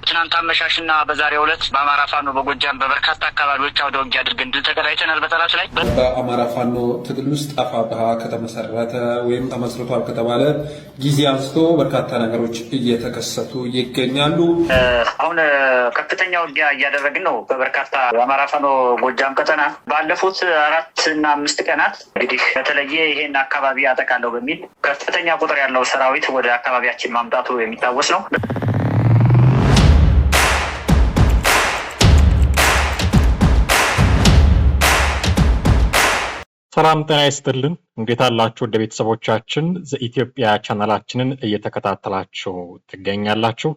ትናንት አመሻሽና በዛሬው ዕለት በአማራ ፋኖ በጎጃም በበርካታ አካባቢዎች አውደ ውጊያ አድርገን ድል ተቀዳጅተናል። በጠላት ላይ በአማራ ፋኖ ትግል ውስጥ አፋብኃ ከተመሰረተ ወይም ተመስርቷል ከተባለ ጊዜ አንስቶ በርካታ ነገሮች እየተከሰቱ ይገኛሉ። አሁን ከፍተኛ ውጊያ እያደረግን ነው። በበርካታ የአማራ ፋኖ ጎጃም ቀጠና ባለፉት 4 እና 5 ቀናት እንግዲህ በተለየ ይሄን አካባቢ አጠቃለው በሚል ከፍተኛ ቁጥር ያለው ሰራዊት ወደ አካባቢያችን ማምጣቱ የሚታወስ ነው። ሰላም ጤና ይስጥልን። እንዴት አላችሁ? ወደ ቤተሰቦቻችን ዘኢትዮጵያ ቻናላችንን እየተከታተላችሁ ትገኛላችሁ።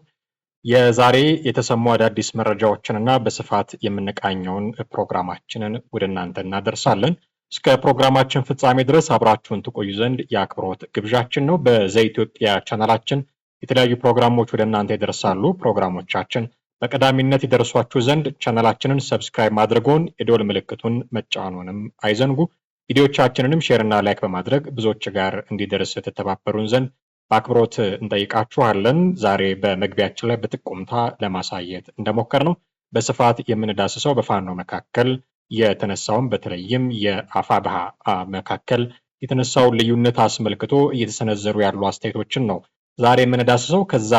የዛሬ የተሰሙ አዳዲስ መረጃዎችንና በስፋት የምንቃኘውን ፕሮግራማችንን ወደ እናንተ እናደርሳለን። እስከ ፕሮግራማችን ፍጻሜ ድረስ አብራችሁን ትቆዩ ዘንድ የአክብሮት ግብዣችን ነው። በዘኢትዮጵያ ቻናላችን የተለያዩ ፕሮግራሞች ወደ እናንተ ይደርሳሉ። ፕሮግራሞቻችን በቀዳሚነት ይደርሷችሁ ዘንድ ቻናላችንን ሰብስክራይብ ማድረግዎን፣ የደወል ምልክቱን መጫኑንም አይዘንጉ። ቪዲዮቻችንንም ሼር እና ላይክ በማድረግ ብዙዎች ጋር እንዲደርስ ተተባበሩን ዘንድ በአክብሮት እንጠይቃችኋለን። ዛሬ በመግቢያችን ላይ በጥቆምታ ለማሳየት እንደሞከርነው በስፋት የምንዳስሰው በፋኖ መካከል የተነሳውን በተለይም የአፋብኃ መካከል የተነሳውን ልዩነት አስመልክቶ እየተሰነዘሩ ያሉ አስተያየቶችን ነው ዛሬ የምንዳስሰው። ከዛ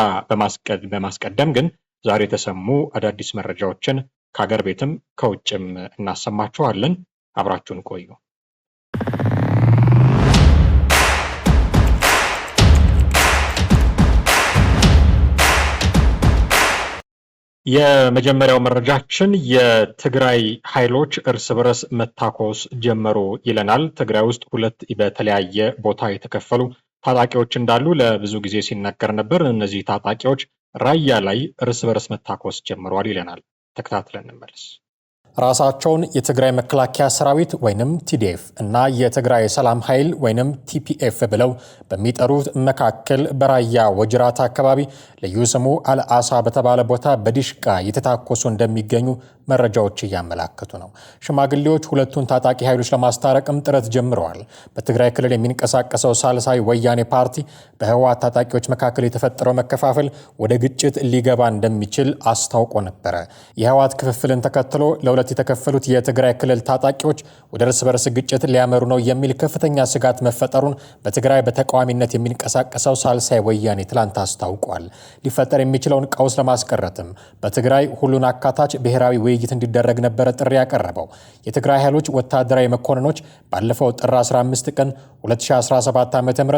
በማስቀደም ግን ዛሬ የተሰሙ አዳዲስ መረጃዎችን ከሀገር ቤትም ከውጭም እናሰማችኋለን። አብራችሁን ቆዩ። የመጀመሪያው መረጃችን የትግራይ ኃይሎች እርስ በርስ መታኮስ ጀመሩ ይለናል። ትግራይ ውስጥ 2 በተለያየ ቦታ የተከፈሉ ታጣቂዎች እንዳሉ ለብዙ ጊዜ ሲነገር ነበር። እነዚህ ታጣቂዎች ራያ ላይ እርስ በርስ መታኮስ ጀምረዋል ይለናል። ተከታትለን እንመለስ። ራሳቸውን የትግራይ መከላከያ ሰራዊት ወይንም ቲዲኤፍ እና የትግራይ ሰላም ኃይል ወይንም ቲፒኤፍ ብለው በሚጠሩት መካከል በራያ ወጅራት አካባቢ ልዩ ስሙ አልአሳ በተባለ ቦታ በዲሽቃ የተታኮሱ እንደሚገኙ መረጃዎች እያመላከቱ ነው። ሽማግሌዎች ሁለቱን ታጣቂ ኃይሎች ለማስታረቅም ጥረት ጀምረዋል። በትግራይ ክልል የሚንቀሳቀሰው ሳልሳይ ወያኔ ፓርቲ በህወሓት ታጣቂዎች መካከል የተፈጠረው መከፋፈል ወደ ግጭት ሊገባ እንደሚችል አስታውቆ ነበረ። የህወሓት ክፍፍልን ተከትሎ ለሁለት የተከፈሉት የትግራይ ክልል ታጣቂዎች ወደ እርስ በርስ ግጭት ሊያመሩ ነው የሚል ከፍተኛ ስጋት መፈጠሩን በትግራይ በተቃዋሚነት የሚንቀሳቀሰው ሳልሳይ ወያኔ ትላንት አስታውቋል። ሊፈጠር የሚችለውን ቀውስ ለማስቀረትም በትግራይ ሁሉን አካታች ብሔራዊ ውይይት እንዲደረግ ነበረ ጥሪ ያቀረበው። የትግራይ ኃይሎች ወታደራዊ መኮንኖች ባለፈው ጥር 15 ቀን 2017 ዓ.ም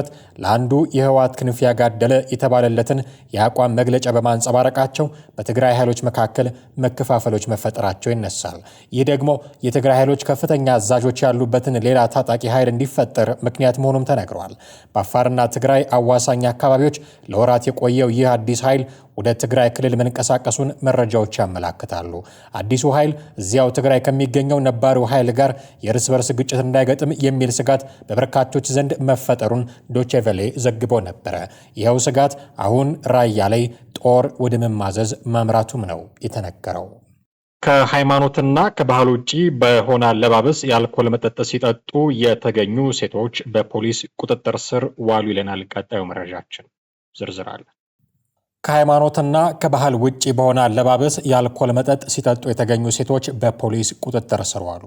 ለአንዱ የህወሓት ክንፍ ያጋደለ የተባለለትን የአቋም መግለጫ በማንጸባረቃቸው በትግራይ ኃይሎች መካከል መከፋፈሎች መፈጠራቸው ይነሳል። ይህ ደግሞ የትግራይ ኃይሎች ከፍተኛ አዛዦች ያሉበትን ሌላ ታጣቂ ኃይል እንዲፈጠር ምክንያት መሆኑም ተነግሯል። በአፋርና ትግራይ አዋሳኝ አካባቢዎች ለወራት የቆየው ይህ አዲስ ኃይል ወደ ትግራይ ክልል መንቀሳቀሱን መረጃዎች ያመላክታሉ። አዲሱ ኃይል እዚያው ትግራይ ከሚገኘው ነባሩ ኃይል ጋር የእርስ በርስ ግጭት እንዳይገጥም የሚል ስጋት በበርካቶች ዘንድ መፈጠሩን ዶቼ ቬለ ዘግቦ ነበረ። ይኸው ስጋት አሁን ራያ ላይ ጦር ወደ መማዘዝ ማምራቱም ነው የተነገረው። ከሃይማኖትና ከባህል ውጪ በሆነ አለባበስ የአልኮል መጠጥ ሲጠጡ የተገኙ ሴቶች በፖሊስ ቁጥጥር ስር ዋሉ ይለናል ቀጣዩ መረጃችን። ዝርዝር አለ። ከሃይማኖትና ከባህል ውጪ በሆነ አለባበስ የአልኮል መጠጥ ሲጠጡ የተገኙ ሴቶች በፖሊስ ቁጥጥር ስር ዋሉ።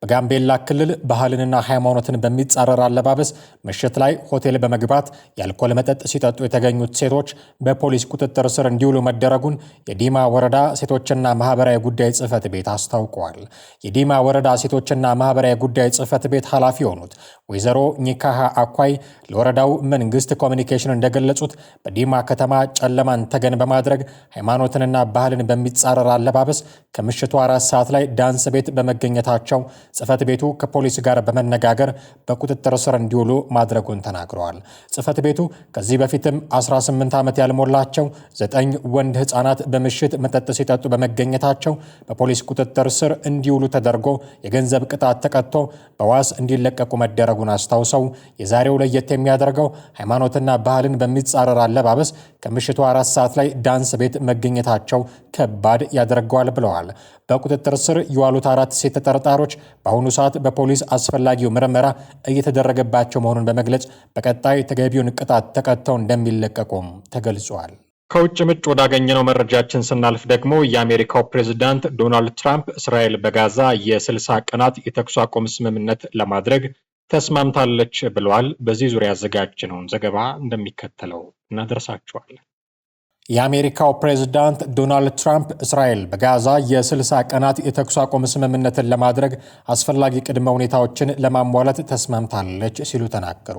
በጋምቤላ ክልል ባህልንና ሃይማኖትን በሚጻረር አለባበስ ምሽት ላይ ሆቴል በመግባት የአልኮል መጠጥ ሲጠጡ የተገኙት ሴቶች በፖሊስ ቁጥጥር ስር እንዲውሉ መደረጉን የዲማ ወረዳ ሴቶችና ማህበራዊ ጉዳይ ጽህፈት ቤት አስታውቀዋል። የዲማ ወረዳ ሴቶችና ማህበራዊ ጉዳይ ጽህፈት ቤት ኃላፊ የሆኑት ወይዘሮ ኒካሃ አኳይ ለወረዳው መንግስት ኮሚኒኬሽን እንደገለጹት በዲማ ከተማ ጨለማን ተገን በማድረግ ሃይማኖትንና ባህልን በሚጻረር አለባበስ ከምሽቱ 4 ሰዓት ላይ ዳንስ ቤት በመገኘታቸው ጽህፈት ቤቱ ከፖሊስ ጋር በመነጋገር በቁጥጥር ስር እንዲውሉ ማድረጉን ተናግረዋል። ጽህፈት ቤቱ ከዚህ በፊትም 18 ዓመት ያልሞላቸው 9 ወንድ ህፃናት በምሽት መጠጥ ሲጠጡ በመገኘታቸው በፖሊስ ቁጥጥር ስር እንዲውሉ ተደርጎ የገንዘብ ቅጣት ተቀጥቶ በዋስ እንዲለቀቁ መደረጉን አስታውሰው የዛሬው ለየት የሚያደርገው ሃይማኖትና ባህልን በሚጻረር አለባበስ ከምሽቱ 4 ሰዓት ላይ ዳንስ ቤት መገኘታቸው ከባድ ያደርገዋል ብለዋል። በቁጥጥር ስር የዋሉት 4 ሴት ተጠርጣሪዎች በአሁኑ ሰዓት በፖሊስ አስፈላጊው ምርመራ እየተደረገባቸው መሆኑን በመግለጽ በቀጣይ ተገቢውን ቅጣት ተቀጥተው እንደሚለቀቁም ተገልጿል። ከውጭ ምንጭ ወዳገኘነው መረጃችን ስናልፍ ደግሞ የአሜሪካው ፕሬዝዳንት ዶናልድ ትራምፕ እስራኤል በጋዛ የ60 ቀናት የተኩስ አቁም ስምምነት ለማድረግ ተስማምታለች ብለዋል። በዚህ ዙሪያ ያዘጋጀነውን ዘገባ እንደሚከተለው እናደርሳችኋለን። የአሜሪካው ፕሬዝዳንት ዶናልድ ትራምፕ እስራኤል በጋዛ የ60 ቀናት የተኩስ አቁም ስምምነትን ለማድረግ አስፈላጊ ቅድመ ሁኔታዎችን ለማሟላት ተስማምታለች ሲሉ ተናገሩ።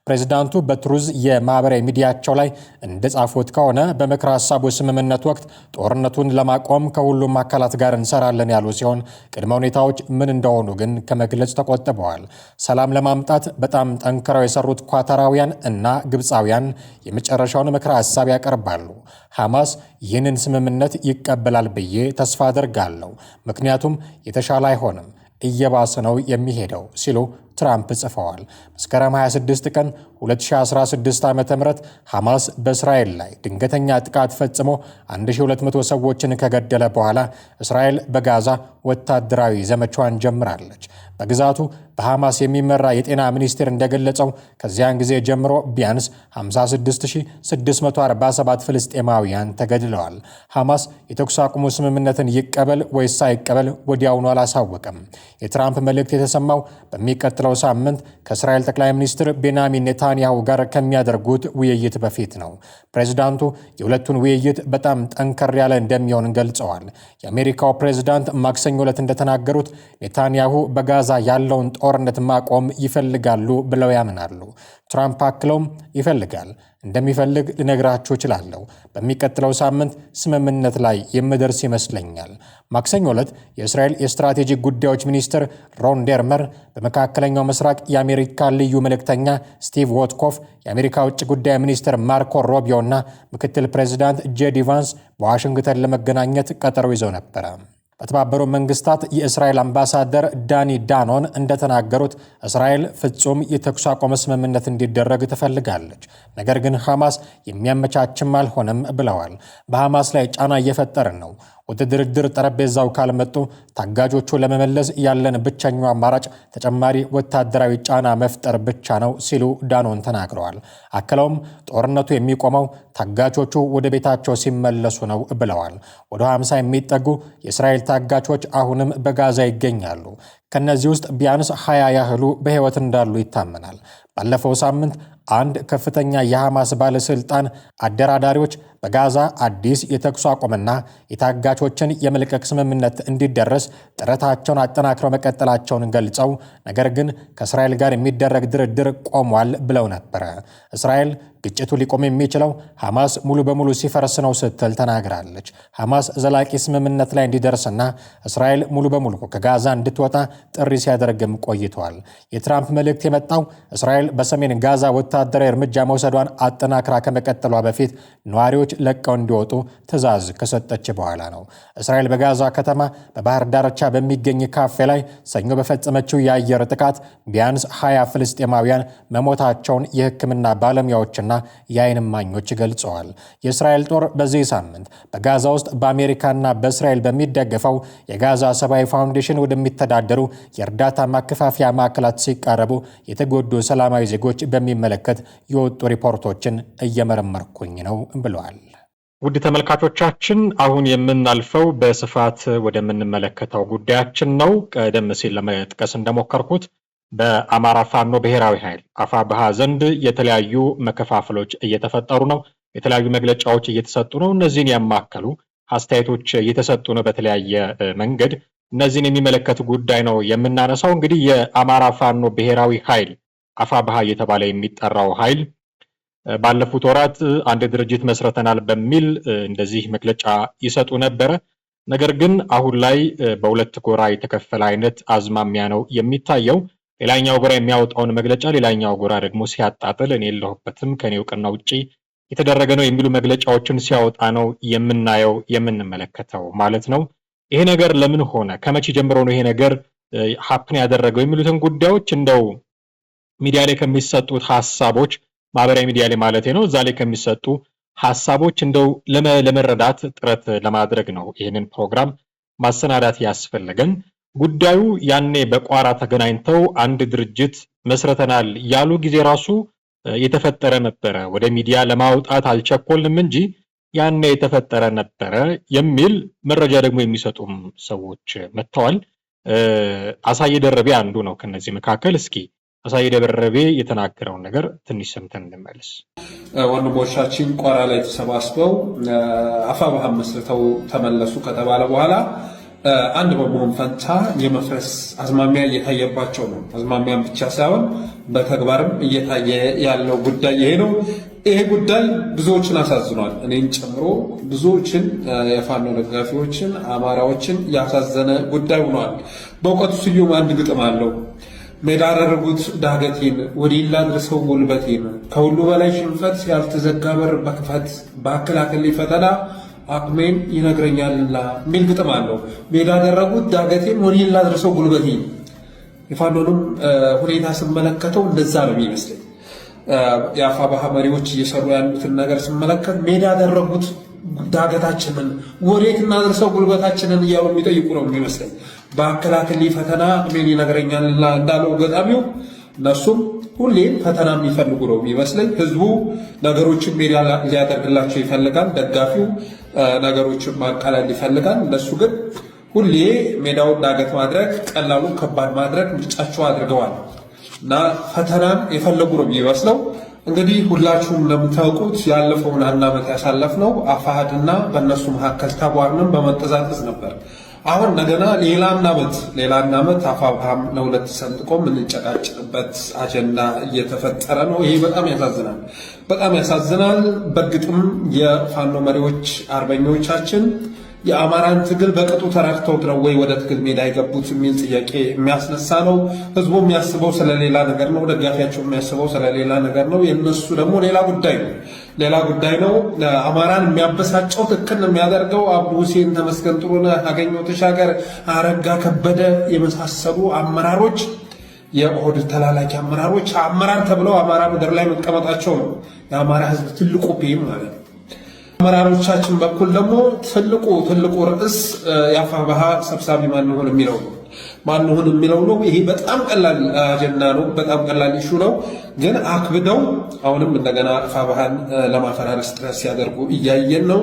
ፕሬዝዳንቱ በትሩዝ የማህበራዊ ሚዲያቸው ላይ እንደጻፉት ከሆነ በምክረ ሀሳቡ ስምምነት ወቅት ጦርነቱን ለማቆም ከሁሉም አካላት ጋር እንሰራለን ያሉ ሲሆን ቅድመ ሁኔታዎች ምን እንደሆኑ ግን ከመግለጽ ተቆጥበዋል። ሰላም ለማምጣት በጣም ጠንክረው የሰሩት ኳታራውያን እና ግብፃውያን የመጨረሻውን ምክረ ሀሳብ ያቀርባሉ። ሐማስ ይህንን ስምምነት ይቀበላል ብዬ ተስፋ አደርጋለሁ፣ ምክንያቱም የተሻለ አይሆንም፣ እየባሰ ነው የሚሄደው ሲሉ ትራምፕ ጽፈዋል። መስከረም 26 ቀን 2016 ዓ.ም ሐማስ በእስራኤል ላይ ድንገተኛ ጥቃት ፈጽሞ 1200 ሰዎችን ከገደለ በኋላ እስራኤል በጋዛ ወታደራዊ ዘመቻዋን ጀምራለች። በግዛቱ በሐማስ የሚመራ የጤና ሚኒስቴር እንደገለጸው ከዚያን ጊዜ ጀምሮ ቢያንስ 56647 ፍልስጤማውያን ተገድለዋል። ሐማስ የተኩስ አቁሙ ስምምነትን ይቀበል ወይስ አይቀበል ወዲያውኑ አላሳወቀም። የትራምፕ መልእክት የተሰማው በሚቀጥለው ሳምንት ከእስራኤል ጠቅላይ ሚኒስትር ቤንያሚን ኔታንያሁ ጋር ከሚያደርጉት ውይይት በፊት ነው። ፕሬዝዳንቱ የሁለቱን ውይይት በጣም ጠንከር ያለ እንደሚሆን ገልጸዋል። የአሜሪካው ፕሬዝዳንት ማክሰኞ ዕለት እንደተናገሩት ኔታንያሁ በጋዛ ያለውን ጦርነት ማቆም ይፈልጋሉ ብለው ያምናሉ። ትራምፕ አክለውም ይፈልጋል፣ እንደሚፈልግ ልነግራችሁ እችላለሁ፣ በሚቀጥለው ሳምንት ስምምነት ላይ የምደርስ ይመስለኛል። ማክሰኞ ዕለት የእስራኤል የስትራቴጂክ ጉዳዮች ሚኒስትር ሮን ደርመር በመካከለኛው ምስራቅ የአሜሪካ ልዩ መልእክተኛ ስቲቭ ዎትኮፍ፣ የአሜሪካ ውጭ ጉዳይ ሚኒስትር ማርኮ ሮቢዮ እና ምክትል ፕሬዚዳንት ጄዲ ቫንስ በዋሽንግተን ለመገናኘት ቀጠሮ ይዘው ነበረ። በተባበሩት መንግስታት የእስራኤል አምባሳደር ዳኒ ዳኖን እንደተናገሩት እስራኤል ፍጹም የተኩስ አቁም ስምምነት እንዲደረግ ትፈልጋለች፣ ነገር ግን ሐማስ የሚያመቻችም አልሆነም ብለዋል። በሐማስ ላይ ጫና እየፈጠርን ነው። ወደ ድርድር ጠረጴዛው ካልመጡ ታጋጆቹ ለመመለስ ያለን ብቸኛው አማራጭ ተጨማሪ ወታደራዊ ጫና መፍጠር ብቻ ነው ሲሉ ዳኖን ተናግረዋል። አክለውም ጦርነቱ የሚቆመው ታጋቾቹ ወደ ቤታቸው ሲመለሱ ነው ብለዋል። ወደ 50 የሚጠጉ የእስራኤል ታጋቾች አሁንም በጋዛ ይገኛሉ። ከነዚህ ውስጥ ቢያንስ 20 ያህሉ በሕይወት እንዳሉ ይታመናል። ባለፈው ሳምንት አንድ ከፍተኛ የሐማስ ባለስልጣን አደራዳሪዎች በጋዛ አዲስ የተኩስ አቁምና የታጋቾችን የመልቀቅ ስምምነት እንዲደረስ ጥረታቸውን አጠናክረው መቀጠላቸውን ገልጸው ነገር ግን ከእስራኤል ጋር የሚደረግ ድርድር ቆሟል ብለው ነበረ። እስራኤል ግጭቱ ሊቆም የሚችለው ሐማስ ሙሉ በሙሉ ሲፈርስ ነው ስትል ተናግራለች። ሐማስ ዘላቂ ስምምነት ላይ እንዲደርስና እስራኤል ሙሉ በሙሉ ከጋዛ እንድትወጣ ጥሪ ሲያደርግም ቆይቷል። የትራምፕ መልእክት የመጣው እስራኤል በሰሜን ጋዛ ወታደራዊ እርምጃ መውሰዷን አጠናክራ ከመቀጠሏ በፊት ነዋሪዎች ለቀው እንዲወጡ ትዕዛዝ ከሰጠች በኋላ ነው። እስራኤል በጋዛ ከተማ በባህር ዳርቻ በሚገኝ ካፌ ላይ ሰኞ በፈጸመችው የአየር ጥቃት ቢያንስ 20 ፍልስጤማውያን መሞታቸውን የሕክምና ባለሙያዎችና የዓይን እማኞች ገልጸዋል። የእስራኤል ጦር በዚህ ሳምንት በጋዛ ውስጥ በአሜሪካና በእስራኤል በሚደገፈው የጋዛ ሰብአዊ ፋውንዴሽን ወደሚተዳደሩ የእርዳታ ማከፋፈያ ማዕከላት ሲቃረቡ የተጎዱ ሰላማዊ ዜጎች በሚመለከት የወጡ ሪፖርቶችን እየመረመርኩኝ ነው ብለዋል። ውድ ተመልካቾቻችን አሁን የምናልፈው በስፋት ወደምንመለከተው ጉዳያችን ነው። ቀደም ሲል ለመጥቀስ እንደሞከርኩት በአማራ ፋኖ ብሔራዊ ኃይል አፋብኃ ዘንድ የተለያዩ መከፋፈሎች እየተፈጠሩ ነው። የተለያዩ መግለጫዎች እየተሰጡ ነው። እነዚህን ያማከሉ አስተያየቶች እየተሰጡ ነው በተለያየ መንገድ። እነዚህን የሚመለከት ጉዳይ ነው የምናነሳው። እንግዲህ የአማራ ፋኖ ብሔራዊ ኃይል አፋብኃ እየተባለ የሚጠራው ኃይል ባለፉት ወራት አንድ ድርጅት መስርተናል በሚል እንደዚህ መግለጫ ይሰጡ ነበረ። ነገር ግን አሁን ላይ በሁለት ጎራ የተከፈለ አይነት አዝማሚያ ነው የሚታየው። ሌላኛው ጎራ የሚያወጣውን መግለጫ ሌላኛው ጎራ ደግሞ ሲያጣጥል እኔ የለሁበትም ከኔ እውቅና ውጪ የተደረገ ነው የሚሉ መግለጫዎችን ሲያወጣ ነው የምናየው የምንመለከተው ማለት ነው። ይሄ ነገር ለምን ሆነ? ከመቼ ጀምሮ ነው ይሄ ነገር ሀፕን ያደረገው? የሚሉትን ጉዳዮች እንደው ሚዲያ ላይ ከሚሰጡት ሐሳቦች ማህበራዊ ሚዲያ ላይ ማለት ነው እዛ ላይ ከሚሰጡ ሐሳቦች እንደው ለመረዳት ጥረት ለማድረግ ነው ይህንን ፕሮግራም ማሰናዳት ያስፈልገን። ጉዳዩ ያኔ በቋራ ተገናኝተው አንድ ድርጅት መስርተናል ያሉ ጊዜ ራሱ የተፈጠረ ነበረ። ወደ ሚዲያ ለማውጣት አልቸኮልንም እንጂ ያኔ የተፈጠረ ነበረ የሚል መረጃ ደግሞ የሚሰጡም ሰዎች መጥተዋል። አሳየ ደርቤ አንዱ ነው ከነዚህ መካከል። እስኪ አሳየ ደርቤ የተናገረውን ነገር ትንሽ ሰምተን እንመለስ። ወንድሞቻችን ቋራ ላይ ተሰባስበው አፋብኃ መስርተው ተመለሱ ከተባለ በኋላ አንድ በመሆን ፈንታ የመፍረስ አዝማሚያ እየታየባቸው ነው። አዝማሚያም ብቻ ሳይሆን በተግባርም እየታየ ያለው ጉዳይ ይሄ ነው። ይሄ ጉዳይ ብዙዎችን አሳዝኗል። እኔን ጨምሮ ብዙዎችን የፋኖ ደጋፊዎችን፣ አማራዎችን ያሳዘነ ጉዳይ ሆኗል። በእውቀቱ ስዩም አንድ ግጥም አለው። ሜዳ አደረጉት ዳገቴን ወዲላ ድርሰው ጉልበቴን ከሁሉ በላይ ሽንፈት ያልተዘጋ በር በክፈት በአከላከል ፈተና አቅሜን ይነግረኛልና የሚል ግጥም አለው። ሜዳ አደረጉት ዳገቴን ወዲላ ድርሰው ጉልበቴን። የፋኖንም ሁኔታ ስመለከተው እንደዛ ነው የሚመስለኝ። የአፋብኃ መሪዎች እየሰሩ ያሉትን ነገር ስመለከት ሜዳ ያደረጉት ዳገታችንን ወዴት እናድርሰው ጉልበታችንን እያሉ የሚጠይቁ ነው የሚመስለኝ። በአከላከል ፈተና አቅሜን ይነግረኛልና እንዳለው ገጣሚው እነሱም ሁሌም ፈተና የሚፈልጉ ነው የሚመስለኝ። ህዝቡ ነገሮችን ሜዳ ሊያደርግላቸው ይፈልጋል። ደጋፊው ነገሮችን ማቃለል ይፈልጋል። እነሱ ግን ሁሌ ሜዳውን ዳገት ማድረግ፣ ቀላሉን ከባድ ማድረግ ምርጫቸው አድርገዋል እና ፈተናን የፈለጉ ነው የሚመስለው። እንግዲህ ሁላችሁም እንደምታውቁት ያለፈውን 1 ዓመት ያሳለፍነው አፋሕድና በእነሱ መካከል ተቧርነን በመጠዛጠዝ ነበር። አሁን እንደገና ሌላ አንድ ዓመት አፋብኃም ለሁለት ሰንጥቆ የምንጨቃጭቅበት አጀንዳ እየተፈጠረ ነው። ይሄ በጣም ያሳዝናል። በእርግጥም የፋኖ መሪዎች አርበኞቻችን የአማራን ትግል በቅጡ ተረድተው ነው ወይ ወደ ትግል ሜዳ የገቡት የሚል ጥያቄ የሚያስነሳ ነው። ህዝቡ የሚያስበው ስለሌላ ነገር ነው። ደጋፊያቸው የሚያስበው ስለሌላ ነገር ነው። የነሱ ደግሞ ሌላ ጉዳይ ነው። አማራን የሚያበሳጨው ትክክል የሚያደርገው አብዱ ሁሴን፣ ተመስገን ጥሩነህ፣ አገኘሁ ተሻገር፣ አረጋ ከበደ የመሳሰሉ አመራሮች የኦህዴድ ተላላኪ አመራሮች አመራር ተብለው አማራ ምድር ላይ መቀመጣቸው ነው የአማራ ህዝብ ትልቁ ፔም ማለት ነው። አመራሮቻችን በኩል ደግሞ ትልቁ ርዕስ የአፋብኃ ሰብሳቢ ማንሆን የሚለው ነው። ይሄ በጣም ቀላል አጀንዳ ነው። በጣም ቀላል ኢሹ ነው። ግን አክብደው አሁንም እንደገና አፋብኃን ለማፈራረስ ጥረት ሲያደርጉ እያየን ነው።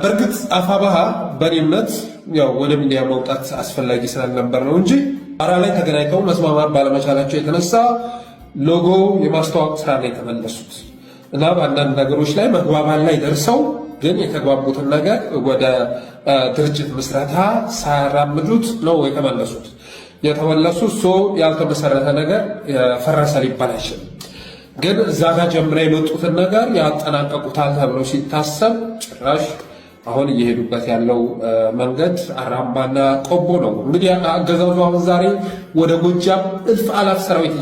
በእርግጥ አፋብኃ በእኔ እምነት ያው ወደ ሚዲያ መውጣት አስፈላጊ ስላልነበር ነው እንጂ ቋራ ላይ ተገናኝተው መስማማት ባለመቻላቸው የተነሳ ሎጎ የማስተዋወቅ ስራ ላይ የተመለሱት እና በአንዳንድ ነገሮች ላይ መግባባት ላይ ደርሰው ግን የተግባቡትን ነገር ወደ ድርጅት ምስረታ ሳያራምዱት ነው የተመለሱት። ያልተመሰረተ ነገር ፈረሰ ሊባል አይችልም። ግን እዛ ጋር ጀምረ የመጡትን ነገር ያጠናቀቁታል ተብለው ሲታሰብ ጭራሽ አሁን እየሄዱበት ያለው መንገድ አራምባና ቆቦ ነው። እንግዲህ አገዛዙ አሁን ዛሬ ወደ ጎጃም እልፍ አላፍ ሰራዊት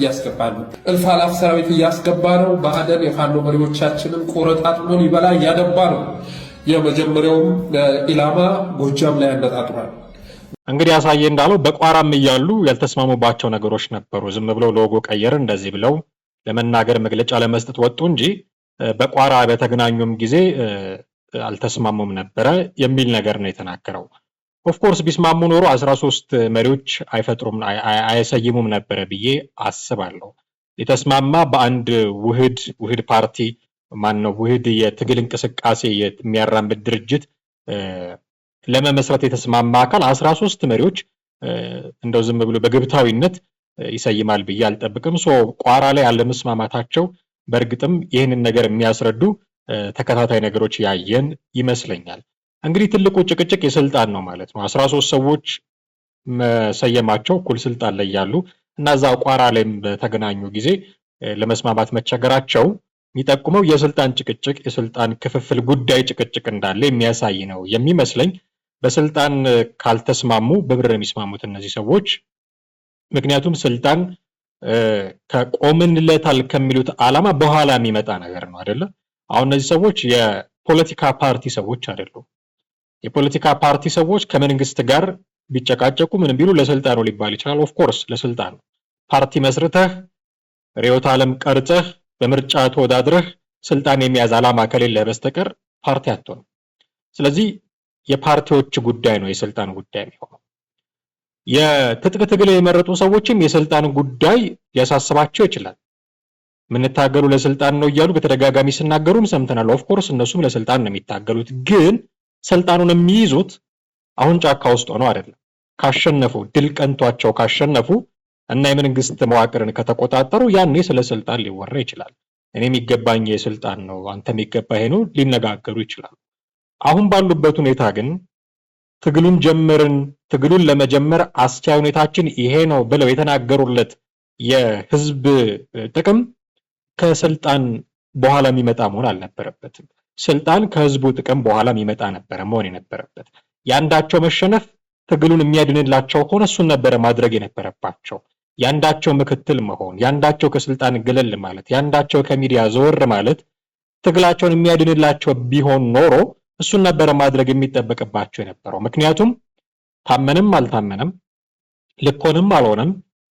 እያስገባ ነው። ብአዴን የፋኖ መሪዎቻችንን ቆረጣጥሞ ሊበላ እያደባ ነው። የመጀመሪያውም ኢላማ ጎጃም ላይ ያነጣጥሯል። እንግዲህ አሳየ እንዳለው በቋራም እያሉ ያልተስማሙባቸው ነገሮች ነበሩ። ዝም ብለው ሎጎ ቀየር እንደዚህ ብለው ለመናገር መግለጫ ለመስጠት ወጡ እንጂ በቋራ በተገናኙም ጊዜ አልተስማሙም ነበረ የሚል ነገር ነው የተናገረው። ኦፍኮርስ ቢስማሙ ኖሮ 13 መሪዎች አይሰይሙም ነበረ ብዬ አስባለሁ። የተስማማ በአንድ ውህድ ፓርቲ ውህድ የትግል እንቅስቃሴ የሚያራምድ ድርጅት ለመመስረት የተስማማ አካል 13 መሪዎች እንደው ዝም ብሎ በግብታዊነት ይሰይማል ብዬ አልጠብቅም። ቋራ ላይ ያለመስማማታቸው በእርግጥም ይህንን ነገር የሚያስረዱ ተከታታይ ነገሮች ያየን ይመስለኛል። እንግዲህ ትልቁ ጭቅጭቅ የስልጣን ነው ማለት ነው። 13 ሰዎች መሰየማቸው እኩል ስልጣን ላይ ያሉ እና እዛው ቋራ ላይም በተገናኙ ጊዜ ለመስማማት መቸገራቸው የሚጠቁመው የስልጣን ጭቅጭቅ፣ የስልጣን ክፍፍል ጉዳይ ጭቅጭቅ እንዳለ የሚያሳይ ነው የሚመስለኝ። በስልጣን ካልተስማሙ በብር የሚስማሙት እነዚህ ሰዎች። ምክንያቱም ስልጣን ከቆምንለታል ከሚሉት ዓላማ በኋላ የሚመጣ ነገር ነው አይደለ? አሁን እነዚህ ሰዎች የፖለቲካ ፓርቲ ሰዎች አይደሉም። የፖለቲካ ፓርቲ ሰዎች ከመንግስት ጋር ቢጨቃጨቁ ምን ቢሉ ለስልጣኑ ሊባል ይችላል። ኦፍ ኮርስ ለስልጣኑ ፓርቲ መስርተህ ርዕዮተ ዓለም ቀርጸህ በምርጫ ተወዳድረህ ስልጣን የሚያዝ ዓላማ ከሌለ በስተቀር ፓርቲ አትሆንም። ስለዚህ የፓርቲዎች ጉዳይ ነው የስልጣን ጉዳይ የሚሆነው። የትጥቅ ትግል የመረጡ ሰዎችም የስልጣን ጉዳይ ሊያሳስባቸው ይችላል። የምንታገሉ ለስልጣን ነው እያሉ በተደጋጋሚ ሲናገሩም ሰምተናል። ኦፍኮርስ እነሱም ለስልጣን ነው የሚታገሉት፣ ግን ስልጣኑን የሚይዙት አሁን ጫካ ውስጥ ሆነው አይደለም። ካሸነፉ ድል ቀንቷቸው ካሸነፉ እና የመንግስት መዋቅርን ከተቆጣጠሩ ያኔ ስለ ስልጣን ሊወራ ይችላል። እኔ የሚገባኝ የስልጣን ነው፣ አንተ የሚገባ ይሄ ነው ሊነጋገሩ ይችላሉ። አሁን ባሉበት ሁኔታ ግን ትግሉን ጀመርን፣ ትግሉን ለመጀመር አስቻይ ሁኔታችን ይሄ ነው ብለው የተናገሩለት የህዝብ ጥቅም ከስልጣን በኋላ የሚመጣ መሆን አልነበረበትም። ስልጣን ከህዝቡ ጥቅም በኋላ የሚመጣ ነበረ መሆን የነበረበት። ያንዳቸው መሸነፍ ትግሉን የሚያድንላቸው ሆነ እሱን ነበረ ማድረግ የነበረባቸው። ያንዳቸው ምክትል መሆን፣ ያንዳቸው ከስልጣን ገለል ማለት፣ ያንዳቸው ከሚዲያ ዘወር ማለት ትግላቸውን የሚያድንላቸው ቢሆን ኖሮ እሱን ነበረ ማድረግ የሚጠበቅባቸው የነበረው። ምክንያቱም ታመንም አልታመንም ልኮንም አልሆነም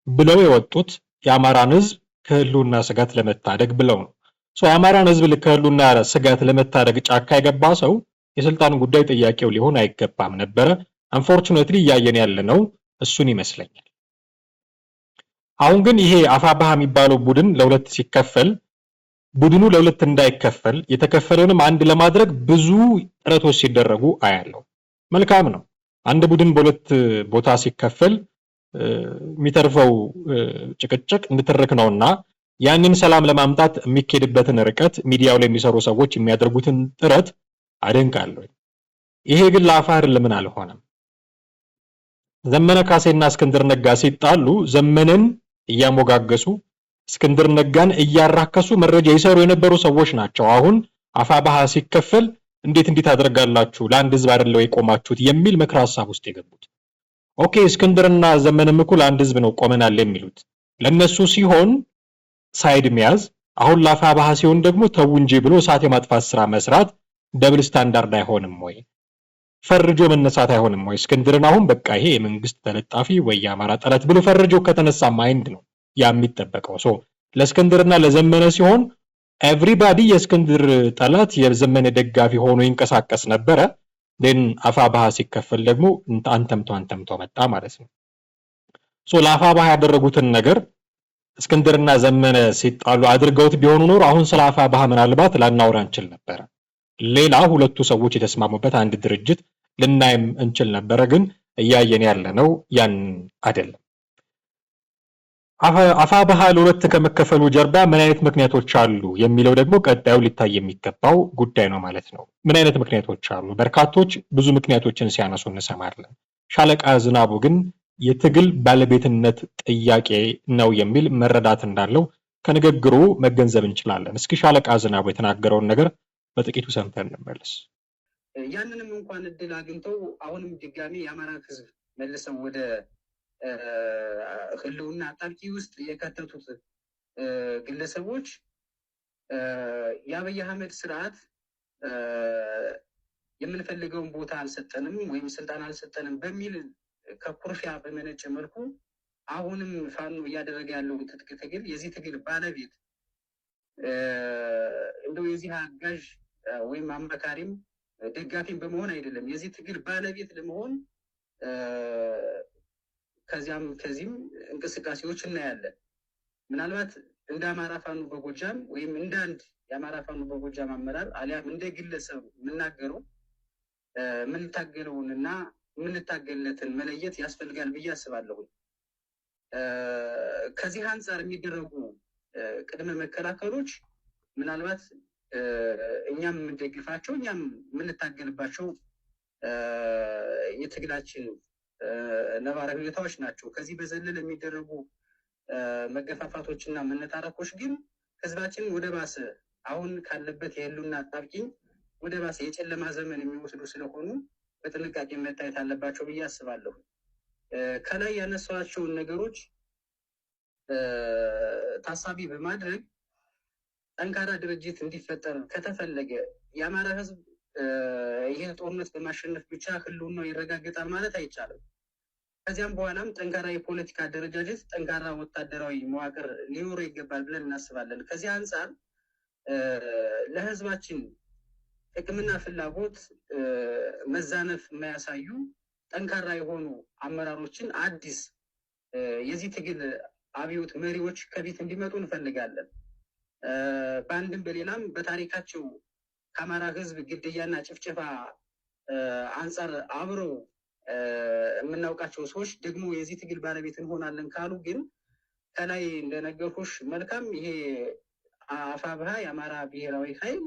ብለው የወጡት የአማራን ህዝብ ከህልውና ስጋት ለመታደግ ብለው ነው። የአማራን ህዝብ ከህልውና ስጋት ለመታደግ ጫካ የገባ ሰው የስልጣን ጉዳይ ጥያቄው ሊሆን አይገባም ነበረ። አንፎርቹኔትሊ እያየን ያለነው እሱን ይመስለኛል። አሁን ግን ይሄ አፋብኃ የሚባለው ቡድን ለሁለት ሲከፈል ቡድኑ ለሁለት እንዳይከፈል የተከፈለውንም አንድ ለማድረግ ብዙ ጥረቶች ሲደረጉ አያለው። መልካም ነው። አንድ ቡድን በሁለት ቦታ ሲከፈል የሚተርፈው ጭቅጭቅ ንትርክ ነውና ያንን ሰላም ለማምጣት የሚኬድበትን ርቀት ሚዲያው ላይ የሚሰሩ ሰዎች የሚያደርጉትን ጥረት አደንቃለሁ። ይሄ ግን ለአፋር ለምን አልሆነም? ዘመነ ካሴና እስክንድር ነጋ ሲጣሉ ዘመነን እያሞጋገሱ እስክንድር ነጋን እያራከሱ መረጃ ይሰሩ የነበሩ ሰዎች ናቸው። አሁን አፋብኃ ሲከፈል እንዴት አደርጋላችሁ ለአንድ ህዝብ አይደለው የቆማችሁት የሚል ምክር ሀሳብ ውስጥ የገቡት። ኦኬ እስክንድርና ዘመነም እኩል አንድ ህዝብ ነው ቆመናል የሚሉት ለነሱ ሲሆን ሳይድ መያዝ፣ አሁን ለአፋብኃ ሲሆን ደግሞ ተው እንጂ ብሎ እሳት የማጥፋት ስራ መስራት ደብል ስታንዳርድ አይሆንም ወይ? ፈርጆ መነሳት አይሆንም ወይ? እስክንድርን አሁን በቃ ይሄ የመንግስት ተለጣፊ ወይ የአማራ ጠላት ብሎ ፈርጆ ከተነሳ ማይንድ ነው ያ የሚጠበቀው። ለእስክንድርና ለዘመነ ሲሆን ኤቭሪባዲ የእስክንድር ጠላት የዘመነ ደጋፊ ሆኖ ይንቀሳቀስ ነበረ። ግን አፋብኃ ሲከፈል ደግሞ አንተምቶ መጣ ማለት ነው። ለአፋብኃ ያደረጉትን ነገር እስክንድርና ዘመነ ሲጣሉ አድርገውት ቢሆኑ ኖሮ አሁን ስለ አፋብኃ ምናልባት ላናወራ እንችል ነበረ። ሌላ ሁለቱ ሰዎች የተስማሙበት አንድ ድርጅት ልናይም እንችል ነበረ። ግን እያየን ያለነው ያን አይደለም። አፋብኃ ለሁለት ከመከፈሉ ጀርባ ምን አይነት ምክንያቶች አሉ የሚለው ደግሞ ቀጣዩ ሊታይ የሚገባው ጉዳይ ነው ማለት ነው። ምን አይነት ምክንያቶች አሉ? በርካቶች ብዙ ምክንያቶችን ሲያነሱ እንሰማለን። ሻለቃ ዝናቡ ግን የትግል ባለቤትነት ጥያቄ ነው የሚል መረዳት እንዳለው ከንግግሩ መገንዘብ እንችላለን። እስኪ ሻለቃ ዝናቡ የተናገረውን ነገር በጥቂቱ ሰምተን እንመለስ። ያንንም እንኳን እድል አግኝተው አሁንም ድጋሚ የአማራ ህዝብ መልሰው ወደ ህልውና አጣብቂ ውስጥ የከተቱት ግለሰቦች የአብይ አህመድ ስርዓት የምንፈልገውን ቦታ አልሰጠንም ወይም ስልጣን አልሰጠንም በሚል ከኩርፊያ በመነጨ መልኩ አሁንም ፋኖ እያደረገ ያለው ትጥቅ ትግል የዚህ ትግል ባለቤት እንደው የዚህ አጋዥ ወይም አማካሪም ደጋፊም በመሆን አይደለም፣ የዚህ ትግል ባለቤት ለመሆን ከዚህም እንቅስቃሴዎች እናያለን። ምናልባት እንደ አማራ ፋኖ በጎጃም ወይም እንደ አንድ የአማራ ፋኖ በጎጃም አመራር አሊያም እንደ ግለሰብ የምናገረው የምንታገለውንና የምንታገልለትን መለየት ያስፈልጋል ብዬ አስባለሁ። ከዚህ አንጻር የሚደረጉ ቅድመ መከላከሎች ምናልባት እኛም የምንደግፋቸው እኛም የምንታገልባቸው የትግላችን ነባራዊ ሁኔታዎች ናቸው። ከዚህ በዘለል የሚደረጉ መገፋፋቶችና መነታረኮች ግን ህዝባችን ወደ ባሰ አሁን ካለበት የህልውና አጣብቂኝ ወደ ባሰ የጨለማ ዘመን የሚወስዱ ስለሆኑ በጥንቃቄ መታየት አለባቸው ብዬ አስባለሁ። ከላይ ያነሷቸውን ነገሮች ታሳቢ በማድረግ ጠንካራ ድርጅት እንዲፈጠር ከተፈለገ የአማራ ህዝብ ይህ ጦርነት በማሸነፍ ብቻ ህልውናው ይረጋገጣል ማለት አይቻልም። ከዚያም በኋላም ጠንካራ የፖለቲካ አደረጃጀት፣ ጠንካራ ወታደራዊ መዋቅር ሊኖረው ይገባል ብለን እናስባለን። ከዚህ አንጻር ለህዝባችን ጥቅምና ፍላጎት መዛነፍ የማያሳዩ ጠንካራ የሆኑ አመራሮችን አዲስ የዚህ ትግል አብዮት መሪዎች ከፊት እንዲመጡ እንፈልጋለን። በአንድም በሌላም በታሪካቸው ከአማራ ህዝብ ግድያና ጭፍጨፋ አንጻር አብረው የምናውቃቸው ሰዎች ደግሞ የዚህ ትግል ባለቤት እንሆናለን ካሉ ግን ከላይ እንደነገርኩሽ መልካም ይሄ አፋብኃ የአማራ ብሔራዊ ኃይል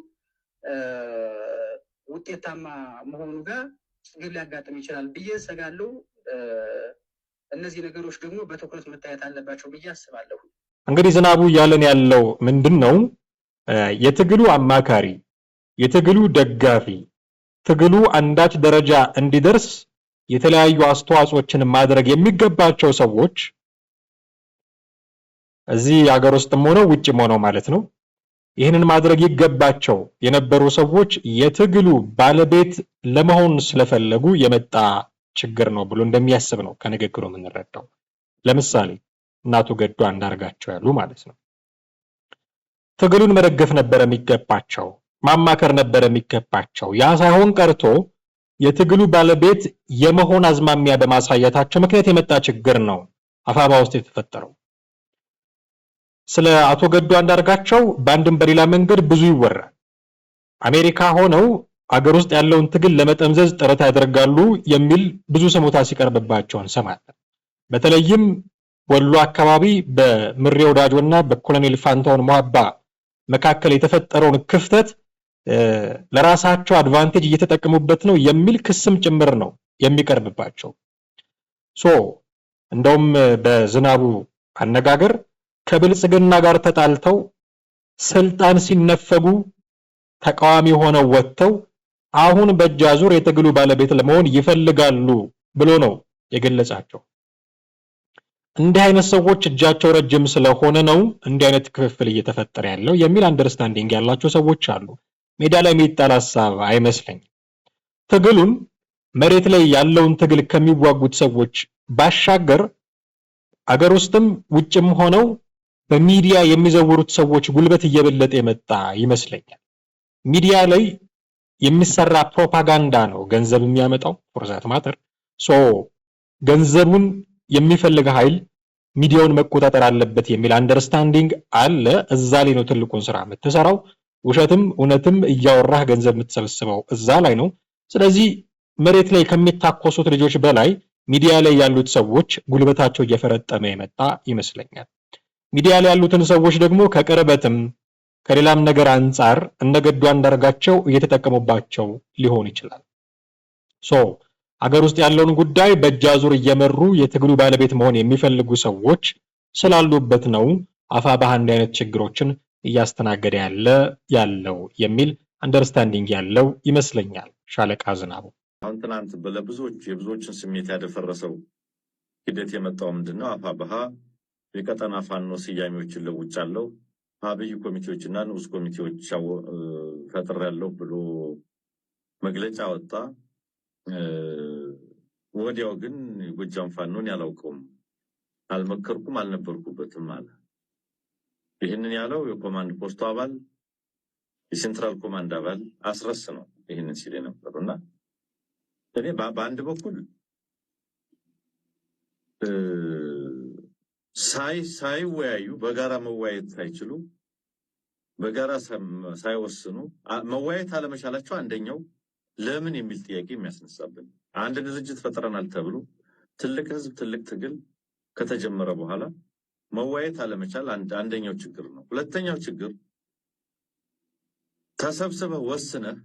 ውጤታማ መሆኑ ጋር ችግር ሊያጋጥም ይችላል ብዬ ሰጋለሁ። እነዚህ ነገሮች ደግሞ በትኩረት መታየት አለባቸው ብዬ አስባለሁ። እንግዲህ ዝናቡ እያለን ያለው ምንድን ነው? የትግሉ አማካሪ፣ የትግሉ ደጋፊ፣ ትግሉ አንዳች ደረጃ እንዲደርስ የተለያዩ አስተዋጽኦችን ማድረግ የሚገባቸው ሰዎች እዚህ ሀገር ውስጥም ሆነው ውጭም ሆነው ማለት ነው ይህንን ማድረግ ይገባቸው የነበሩ ሰዎች የትግሉ ባለቤት ለመሆን ስለፈለጉ የመጣ ችግር ነው ብሎ እንደሚያስብ ነው ከንግግሩ የምንረዳው። ለምሳሌ እናቱ ገዱ አንዳርጋቸው ያሉ ማለት ነው። ትግሉን መደገፍ ነበር የሚገባቸው፣ ማማከር ነበር የሚገባቸው። ያ ሳይሆን ቀርቶ የትግሉ ባለቤት የመሆን አዝማሚያ በማሳየታቸው ምክንያት የመጣ ችግር ነው አፋባ ውስጥ የተፈጠረው። ስለ አቶ ገዱ አንዳርጋቸው በአንድም በሌላ መንገድ ብዙ ይወራል። አሜሪካ ሆነው አገር ውስጥ ያለውን ትግል ለመጠምዘዝ ጥረት ያደርጋሉ የሚል ብዙ ስሞታ ሲቀርብባቸው እንሰማለን። በተለይም ወሎ አካባቢ በምሬ ወዳጆና በኮሎኔል ፋንታውን ሟባ መካከል የተፈጠረውን ክፍተት ለራሳቸው አድቫንቴጅ እየተጠቀሙበት ነው የሚል ክስም ጭምር ነው የሚቀርብባቸው። እንደውም በዝናቡ አነጋገር ከብልጽግና ጋር ተጣልተው ስልጣን ሲነፈጉ ተቃዋሚ ሆነው ወጥተው አሁን በእጃዙር የትግሉ ባለቤት ለመሆን ይፈልጋሉ ብሎ ነው የገለጻቸው። እንዲህ አይነት ሰዎች እጃቸው ረጅም ስለሆነ ነው እንዲህ አይነት ክፍፍል እየተፈጠረ ያለው የሚል አንደርስታንዲንግ ያላቸው ሰዎች አሉ። ሜዳ ላይ የሚጣል ሐሳብ አይመስለኝም። ትግሉን መሬት ላይ ያለውን ትግል ከሚዋጉት ሰዎች ባሻገር አገር ውስጥም ውጭም ሆነው በሚዲያ የሚዘውሩት ሰዎች ጉልበት እየበለጠ የመጣ ይመስለኛል። ሚዲያ ላይ የሚሰራ ፕሮፓጋንዳ ነው ገንዘብ የሚያመጣው ፎርዛት ማተር። ገንዘቡን የሚፈልግ ኃይል ሚዲያውን መቆጣጠር አለበት የሚል አንደርስታንዲንግ አለ። እዛ ላይ ነው ትልቁን ስራ የምትሰራው። ውሸትም እውነትም እያወራህ ገንዘብ የምትሰበስበው እዛ ላይ ነው። ስለዚህ መሬት ላይ ከሚታኮሱት ልጆች በላይ ሚዲያ ላይ ያሉት ሰዎች ጉልበታቸው እየፈረጠመ የመጣ ይመስለኛል። ሚዲያ ላይ ያሉትን ሰዎች ደግሞ ከቅርበትም ከሌላም ነገር አንጻር እነገዱ አንዳርጋቸው እየተጠቀሙባቸው ሊሆን ይችላል። አገር ውስጥ ያለውን ጉዳይ በእጃዙር እየመሩ የትግሉ ባለቤት መሆን የሚፈልጉ ሰዎች ስላሉበት ነው አፋብኃ እንዲህ አይነት ችግሮችን እያስተናገደ ያለው የሚል አንደርስታንዲንግ ያለው ይመስለኛል። ሻለቃ ዝናቡ አሁን ትናንት የብዙዎችን ስሜት ያደፈረሰው ሂደት የመጣው ምንድነው? አፋብኃ የቀጠና ፋኖ ስያሜዎችን ለውጫለሁ፣ አብይ ኮሚቴዎችና ንዑስ ኮሚቴዎች ፈጥሬያለሁ ብሎ መግለጫ ወጣ። ወዲያው ግን ጎጃም ፋኖን ያላውቀውም አልመከርኩም አልነበርኩበትም አለ። ይህንን ያለው የኮማንድ ፖስቱ አባል የሴንትራል ኮማንድ አባል አስረስ ነው ይህንን ሲል የነበሩና እኔ በአንድ በኩል ሳይወያዩ በጋራ መወያየት ሳይችሉ በጋራ ሳይወስኑ መወያየት አለመቻላቸው አንደኛው ለምን የሚል ጥያቄ የሚያስነሳብን። አንድ ድርጅት ፈጥረናል ተብሎ ትልቅ ህዝብ ትልቅ ትግል ከተጀመረ በኋላ መወያየት አለመቻል አንደኛው ችግር ነው። ሁለተኛው ችግር ተሰብስበህ ወስነህ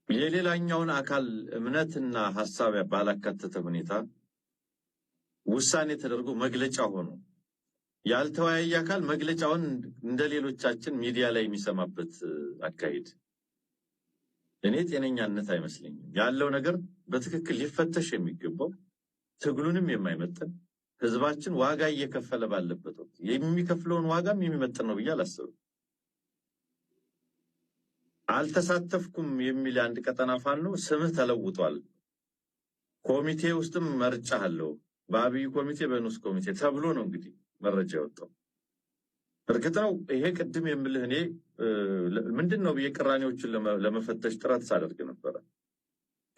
የሌላኛውን አካል እምነትና ሐሳብ ባላካተተ ሁኔታ ውሳኔ ተደርጎ መግለጫ ሆኖ ያልተወያየ አካል መግለጫውን እንደሌሎቻችን ሚዲያ ላይ የሚሰማበት አካሄድ እኔ ጤነኛነት አይመስለኝም። ያለው ነገር በትክክል ሊፈተሽ የሚገባው ትግሉንም የማይመጥን ህዝባችን ዋጋ እየከፈለ ባለበት ወቅት የሚከፍለውን ዋጋም የሚመጥን ነው ብዬ አላስብም። አልተሳተፍኩም የሚል አንድ ቀጠና ፋኖ ስምህ ተለውጧል፣ ኮሚቴ ውስጥም መርጫለሁ፣ በአብይ ኮሚቴ በንዑስ ኮሚቴ ተብሎ ነው እንግዲህ መረጃ ያወጣው። እርግጥ ነው ይሄ ቅድም የምልህ እኔ ምንድነው ቅራኔዎችን ለመፈተሽ ጥረት ሳደርግ ነበረ።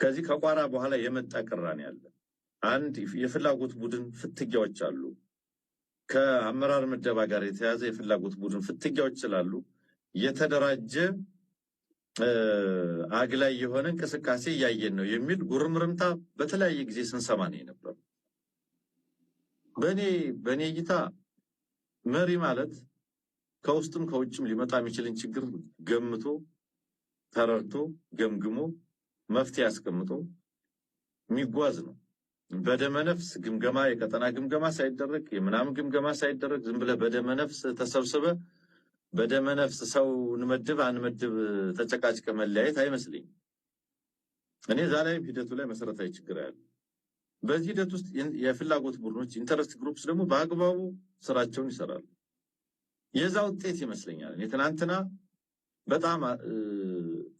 ከዚህ ከቋራ በኋላ የመጣ ቅራኔ አለ። አንድ የፍላጎት ቡድን ፍትጊያዎች አሉ። ከአመራር ምደባ ጋር የተያዘ የፍላጎት ቡድን ፍትጊያዎች ስላሉ የተደራጀ አግላይ የሆነ እንቅስቃሴ እያየን ነው የሚል ጉርምርምታ በተለያየ ጊዜ ስንሰማ ነው የነበረው። በእኔ እይታ መሪ ማለት ከውስጥም ከውጭም ሊመጣ የሚችልን ችግር ገምቶ ተረድቶ ገምግሞ መፍትሄ አስቀምጦ የሚጓዝ ነው። በደመነፍስ ግምገማ የቀጠና ግምገማ ሳይደረግ የምናምን ግምገማ ሳይደረግ ዝም ብለህ በደመነፍስ ተሰብስበ በደመነፍስ ሰው እንመድብ አንመድብ ተጨቃጭቀ መለያየት አይመስለኝም። እኔ ዛሬም ሂደቱ ላይ መሰረታዊ ችግር ያለ በዚህ ሂደት ውስጥ የፍላጎት ቡድኖች ኢንተረስት ግሩፕስ ደግሞ በአግባቡ ስራቸውን ይሰራሉ። የዛ ውጤት ይመስለኛል። ትናንትና በጣም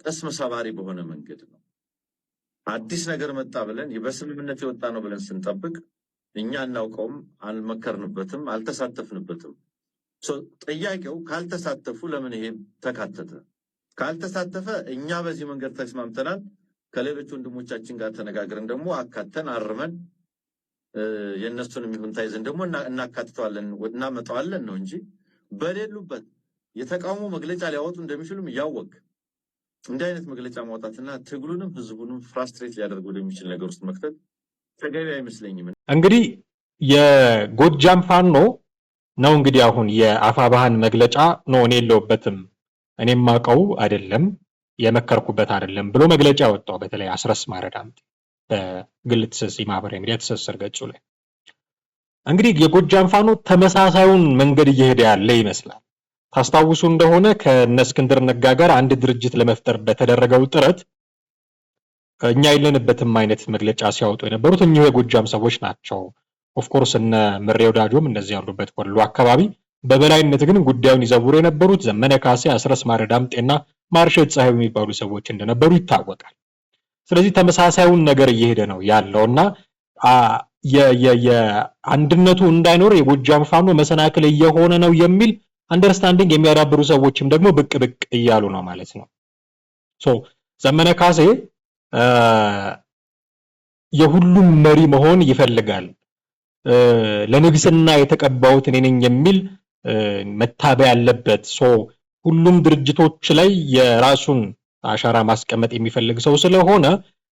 ቅስም ሰባሪ በሆነ መንገድ ነው አዲስ ነገር መጣ ብለን በስምምነት የወጣ ነው ብለን ስንጠብቅ እኛ እናውቀውም፣ አልመከርንበትም፣ አልተሳተፍንበትም። ጥያቄው ካልተሳተፉ ለምን ይሄ ተካተተ? ካልተሳተፈ እኛ በዚህ መንገድ ተስማምተናል፣ ከሌሎች ወንድሞቻችን ጋር ተነጋግረን ደግሞ አካተን አርመን የእነሱንም ይሁን ታይዘን ደግሞ እናካትተዋለን እናመጣዋለን ነው እንጂ በሌሉበት የተቃውሞ መግለጫ ሊያወጡ እንደሚችሉም እያወቅ እንዲህ አይነት መግለጫ ማውጣትና ትግሉንም ህዝቡንም ፍራስትሬት ሊያደርግ ወደሚችል ነገር ውስጥ መክተት ተገቢ አይመስለኝም። እንግዲህ የጎጃም ፋኖ ነው እንግዲህ አሁን የአፋብኃን መግለጫ ነው እኔ የለሁበትም እኔም ማቀው አይደለም የመከርኩበት አይደለም ብሎ መግለጫ ያወጣው በተለይ አስረስ ማረዳም በግል ማህበራዊ ሚዲያ ትስስር ገጹ ላይ እንግዲህ የጎጃም ፋኖ ተመሳሳዩን መንገድ እየሄደ ያለ ይመስላል። ታስታውሱ እንደሆነ ከእስክንድር ነጋ ጋር አንድ ድርጅት ለመፍጠር በተደረገው ጥረት እኛ የለንበትም አይነት መግለጫ ሲያወጡ የነበሩት እኚሁ የጎጃም ሰዎች ናቸው። ኦፍኮርስ እነ ምሬ ወዳጆም እንደዚህ ያሉበት ወሎ አካባቢ በበላይነት ግን ጉዳዩን ይዘውሩ የነበሩት ዘመነ ካሴ፣ አስረስ ማረዳምጤና ማርሸት ፀሐይ የሚባሉ ሰዎች እንደነበሩ ይታወቃል። ስለዚህ ተመሳሳዩን ነገር እየሄደ ነው ያለውና የአንድነቱ እንዳይኖር የጎጃም ፋኖ መሰናክል እየሆነ ነው የሚል አንደርስታንዲንግ የሚያዳብሩ ሰዎችም ደግሞ ብቅ ብቅ እያሉ ነው ማለት ነው። ዘመነ ካሴ የሁሉም መሪ መሆን ይፈልጋል፣ ለንግስና የተቀባሁት እኔ ነኝ የሚል መታበያ ያለበት ሁሉም ድርጅቶች ላይ የራሱን አሻራ ማስቀመጥ የሚፈልግ ሰው ስለሆነ